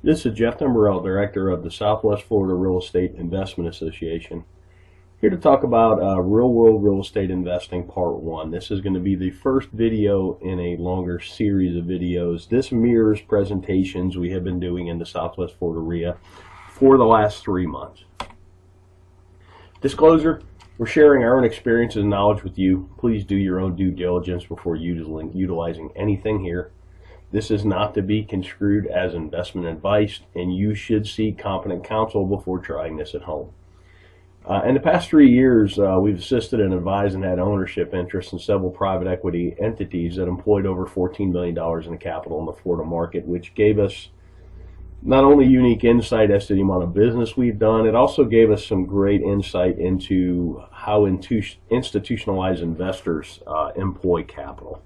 This is Jeff Timberell, Director of the Southwest Florida Real Estate Investment Association. Here to talk about real-world real estate investing part 1. This is going to be the first video in a longer series of videos. This mirrors presentations we have been doing in the Southwest Florida RIA for the last 3 months. Disclosure, we're sharing our own experiences and knowledge with you. Please do your own due diligence before utilizing anything here. This is not to be construed as investment advice, and you should seek competent counsel before trying this at home. In the past 3 years, we've assisted and advised and had ownership interests in several private equity entities that employed over $14 million in capital in the Florida market, which gave us not only unique insight as to the amount of business we've done, it also gave us some great insight into how institutionalized investors employ capital.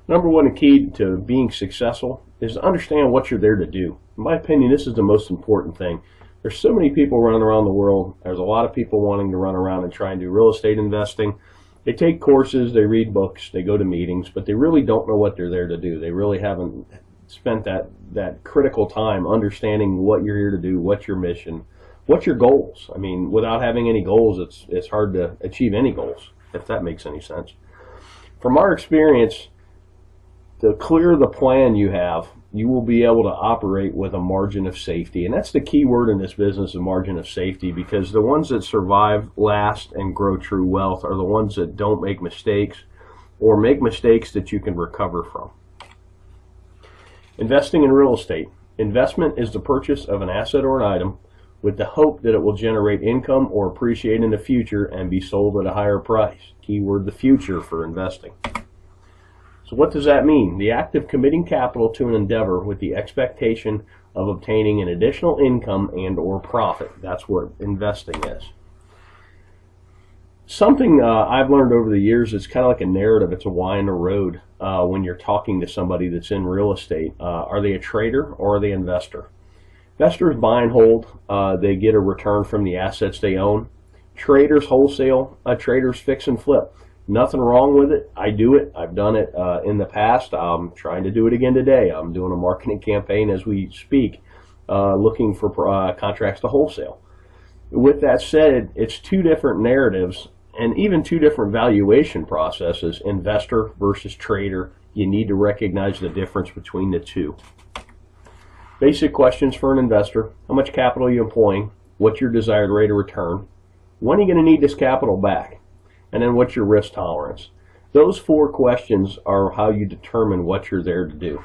Number one key to being successful is to understand what you're there to do. In my opinion, this is the most important thing. There's so many people running around the world. There's a lot of people wanting to run around and try and do real estate investing. They take courses, they read books, they go to meetings, but they really don't know what they're there to do. They really haven't spent that critical time understanding what you're here to do, what's your mission, what's your goals. I mean, without having any goals, it's hard to achieve any goals, if that makes any sense. From our experience, the clearer the plan you have, you will be able to operate with a margin of safety. And that's the key word in this business, a margin of safety, because the ones that survive, last, and grow true wealth are the ones that don't make mistakes or make mistakes that you can recover from. Investing in real estate. Investment is the purchase of an asset or an item with the hope that it will generate income or appreciate in the future and be sold at a higher price. Keyword, the future for investing. So what does that mean? The act of committing capital to an endeavor with the expectation of obtaining an additional income and or profit. That's what investing is. Something I've learned over the years, it's kind of like a narrative. It's a why in the road when you're talking to somebody that's in real estate. Are they a trader or are they an investor? Investors buy and hold. They get a return from the assets they own. Traders wholesale. Traders fix and flip. Nothing wrong with it. I do it. I've done it in the past. I'm trying to do it again today. I'm doing a marketing campaign as we speak, looking for contracts to wholesale. With that said, it's two different narratives and even two different valuation processes, investor versus trader. You need to recognize the difference between the two. Basic questions for an investor. How much capital are you employing? What's your desired rate of return? When are you going to need this capital back? And then what's your risk tolerance? Those 4 questions are how you determine what you're there to do.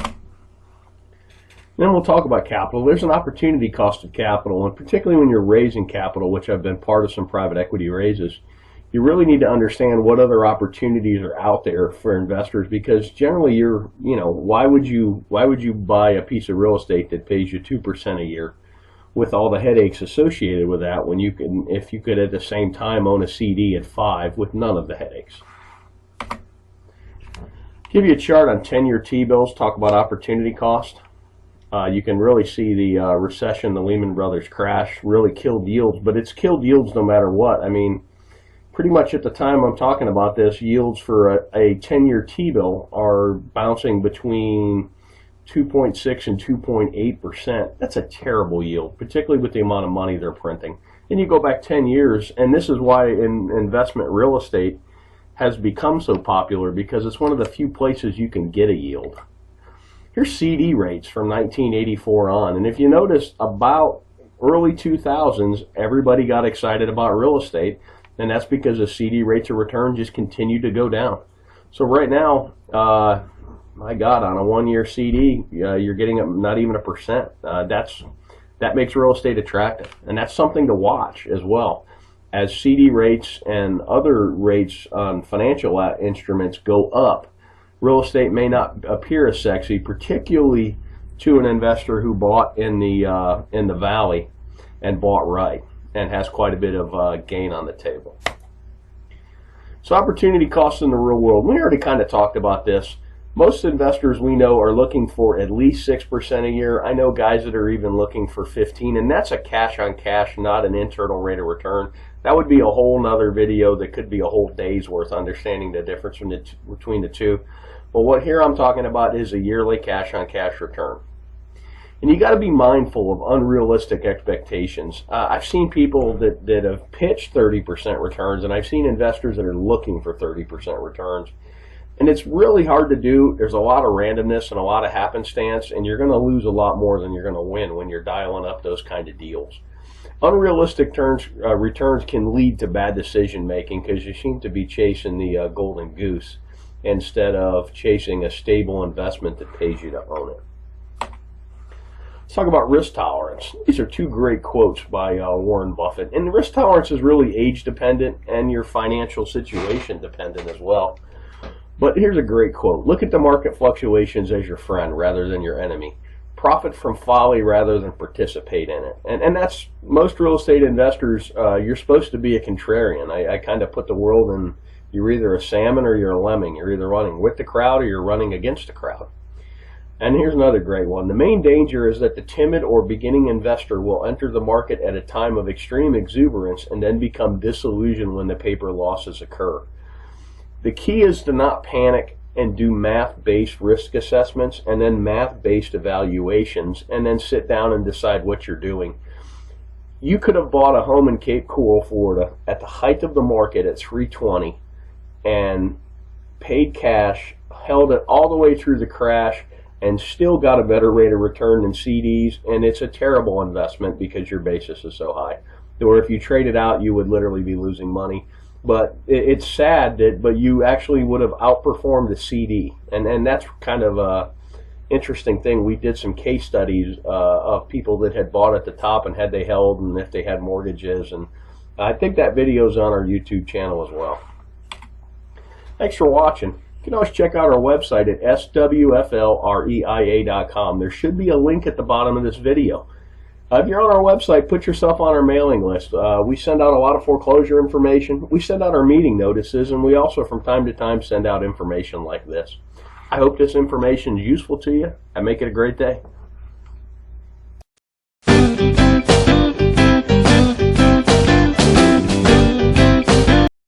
Then we'll talk about capital. There's an opportunity cost of capital, and particularly when you're raising capital, which I've been part of some private equity raises, you really need to understand what other opportunities are out there for investors, because generally why would you buy a piece of real estate that pays you 2% a year with all the headaches associated with that, when you can, if you could at the same time own a CD at 5 with none of the headaches. Give you a chart on 10-year T-bills, talk about opportunity cost. You can really see the recession, the Lehman Brothers crash really killed yields, but it's killed yields no matter what. I mean, pretty much at the time I'm talking about this, yields for a 10-year T-bill are bouncing between 2.6 and 2.8%. That's a terrible yield, particularly with the amount of money they're printing. Then you go back 10 years, and this is why investment real estate has become so popular, because it's one of the few places you can get a yield. Here's CD rates from 1984 on, and if you notice, about early 2000s, everybody got excited about real estate, and that's because the CD rates of return just continued to go down. So right now, my God, on a 1-year CD, you're getting not even 1%. That makes real estate attractive, and that's something to watch as well. As CD rates and other rates on financial instruments go up, real estate may not appear as sexy, particularly to an investor who bought in the valley and bought right and has quite a bit of gain on the table. So opportunity costs in the real world. We already kind of talked about this. Most investors we know are looking for at least 6% a year. I know guys that are even looking for 15, and that's a cash on cash, not an internal rate of return. That would be a whole nother video that could be a whole day's worth, understanding the difference between the two. But what here I'm talking about is a yearly cash on cash return. And you got to be mindful of unrealistic expectations. I've seen people that have pitched 30% returns, and I've seen investors that are looking for 30% returns. And it's really hard to do. There's a lot of randomness and a lot of happenstance, and you're going to lose a lot more than you're going to win when you're dialing up those kind of deals. Unrealistic returns can lead to bad decision making because you seem to be chasing the golden goose instead of chasing a stable investment that pays you to own it. Let's talk about risk tolerance. These are two great quotes by Warren Buffett. And risk tolerance is really age dependent and your financial situation dependent as well. But here's a great quote. Look at the market fluctuations as your friend rather than your enemy. Profit from folly rather than participate in it. And that's most real estate investors. You're supposed to be a contrarian. I kind of put the world in, you're either a salmon or you're a lemming. You're either running with the crowd or you're running against the crowd. And here's another great one. The main danger is that the timid or beginning investor will enter the market at a time of extreme exuberance and then become disillusioned when the paper losses occur. The key is to not panic and do math-based risk assessments and then math-based evaluations and then sit down and decide what you're doing. You could have bought a home in Cape Coral, Florida at the height of the market at $320 and paid cash, held it all the way through the crash, and still got a better rate of return than CDs, and it's a terrible investment because your basis is so high. Or if you trade it out, you would literally be losing money. But it's sad but you actually would have outperformed the CD, and that's kind of a interesting thing. We did some case studies of people that had bought at the top and had they held and if they had mortgages, and I think that video is on our YouTube channel as well. Thanks for watching. You can always check out our website at swflreia.com. There should be a link at the bottom of this video. If you're on our website, put yourself on our mailing list. We send out a lot of foreclosure information. We send out our meeting notices, and we also from time to time send out information like this. I hope this information is useful to you, and make it a great day.